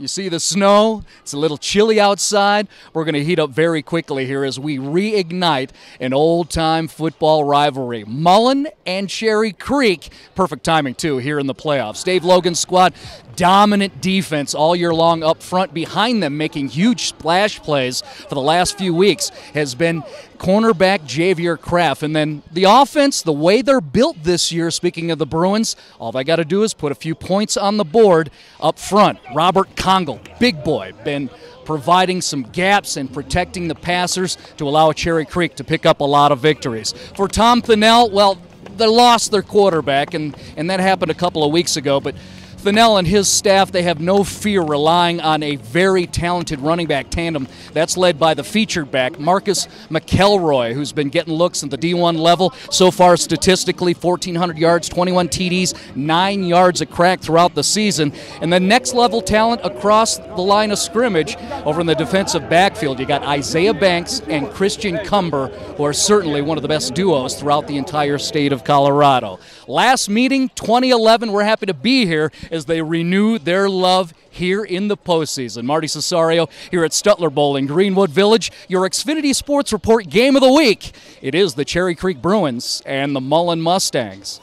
You see the snow? It's a little chilly outside. We're going to heat up very quickly here as we reignite an old-time football rivalry. Mullen and Cherry Creek. Perfect timing, too, here in the playoffs. Dave Logan's squad, dominant defense all year long up front. Behind them, making huge splash plays for the last few weeks, has been cornerback Javier Kraft. And then the offense, the way they're built this year, speaking of the Bruins, all they got to do is put a few points on the board up front. Robert CONGEL, big boy, been providing some gaps and protecting the passers to allow Cherry Creek to pick up a lot of victories. For Tom Thinnell, well, they lost their quarterback, and that happened a couple of weeks ago, but Thinnell and his staff, they have no fear relying on a very talented running back tandem. That's led by the featured back, Marcus McElroy, who's been getting looks at the D1 level. So far, statistically, 1,400 yards, 21 TDs, 9 yards a crack throughout the season. And then next level talent across the line of scrimmage over in the defensive backfield. You got Isaiah Banks and Christian Cumber, who are certainly one of the best duos throughout the entire state of Colorado. Last meeting, 2011, we're happy to be here as they renew their love here in the postseason. Marty Cesario here at Stutler Bowl in Greenwood Village. Your XFINITY Sports Report game of the week. It is the Cherry Creek Bruins and the Mullen Mustangs.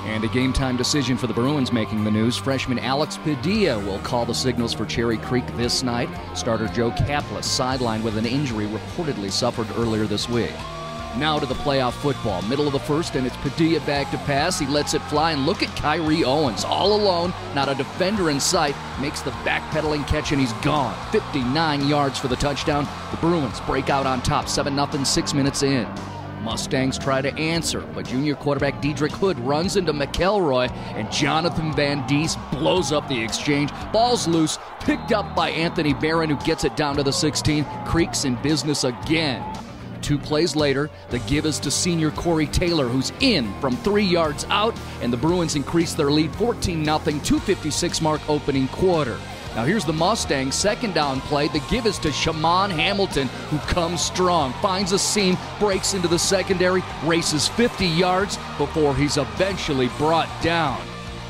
And a game-time decision for the Bruins making the news. Freshman Alex Padilla will call the signals for Cherry Creek this night. Starter Joe Kaplis sidelined with an injury reportedly suffered earlier this week. Now to the playoff football. Middle of the first, and it's Padilla back to pass. He lets it fly, and look at Kyrie Owens. All alone, not a defender in sight. Makes the backpedaling catch, and he's gone. 59 yards for the touchdown. The Bruins break out on top, 7-0, 6 minutes in. Mustangs try to answer, but junior quarterback Dedrick Hood runs into McElroy, and Jonathan Van Diest blows up the exchange. Ball's loose, picked up by Anthony Barron, who gets it down to the 16. Creek's in business again. 2 plays later, the give is to senior Corey Taylor, who's in from 3 yards out, and the Bruins increase their lead 14-0, 2:56 mark opening quarter. Now here's the Mustangs' second down play. The give is to Shaman Hamilton, who comes strong, finds a seam, breaks into the secondary, races 50 yards before he's eventually brought down.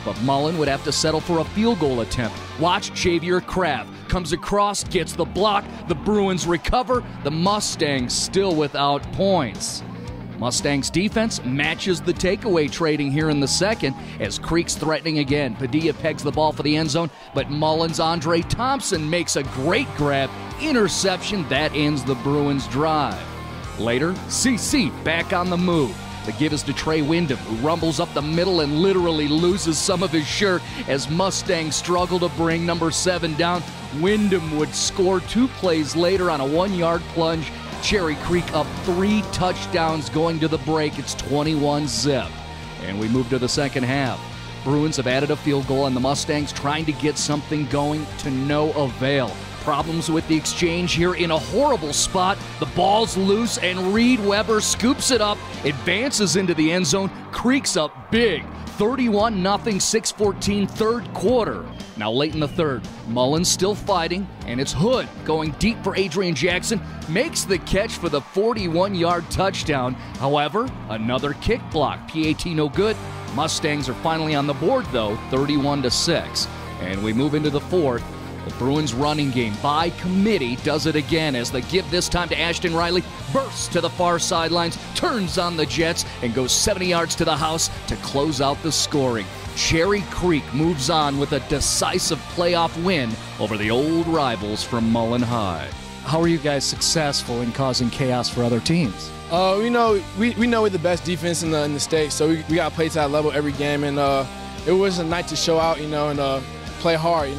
But Mullen would have to settle for a field goal attempt. Watch Javier Kraft. Comes across, gets the block. The Bruins recover. The Mustangs still without points. Mustangs defense matches the takeaway trading here in the second as Creek's threatening again. Padilla pegs the ball for the end zone, but Mullen's Andre Thompson makes a great grab. Interception that ends the Bruins drive. Later, CC back on the move. The give is to TREY, who rumbles up the middle and literally loses some of his shirt as Mustangs struggle to bring number 7 down. Wyndham would score 2 plays later on a 1-yard plunge. Cherry Creek up 3 touchdowns going to the break. It's 21-zip. And we move to the second half. Bruins have added a field goal, and the Mustangs trying to get something going to no avail. Problems with the exchange here in a horrible spot. The ball's loose, and Reed Weber scoops it up, advances into the end zone. Creek's up big, 31-0, 6:14, third quarter. Now late in the third, Mullen's still fighting, and it's Hood going deep for Adrian Jackson. Makes the catch for the 41-yard touchdown. However, another kick block. PAT no good. Mustangs are finally on the board, though, 31-6. And we move into the fourth. The Bruins running game by committee does it again as they give this time to Ashton Riley, bursts to the far sidelines, turns on the Jets, and goes 70 yards to the house to close out the scoring. Cherry Creek moves on with a decisive playoff win over the old rivals from Mullen High. How are you guys successful in causing chaos for other teams? We know we're the best defense in the state, so we got to play to that level every game, and it was a night to show out, and play hard.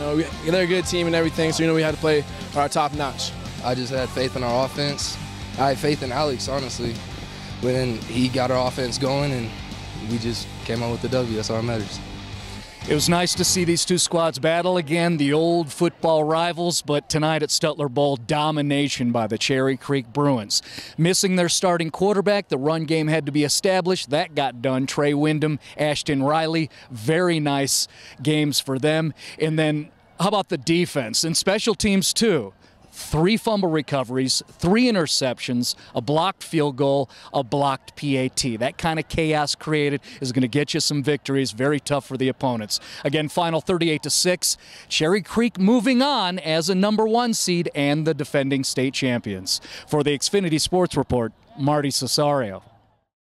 They're a good team and everything, so we had to play our top notch. I just had faith in our offense. I had faith in Alex, honestly. But then he got our offense going, and we just came out with the W. That's all that matters. It was nice to see these two squads battle again, the old football rivals, but tonight at Stutler Bowl, domination by the Cherry Creek Bruins. Missing their starting quarterback, the run game had to be established. That got done. TREY Wyndham, Ashton Riley, very nice games for them. And then how about the defense and special teams too? 3 fumble recoveries, 3 interceptions, a blocked field goal, a blocked PAT. That kind of chaos created is going to get you some victories. Very tough for the opponents. Again, final 38-6. Cherry Creek moving on as a #1 seed and the defending state champions. For the XFINITY Sports Report, Marty Cesario.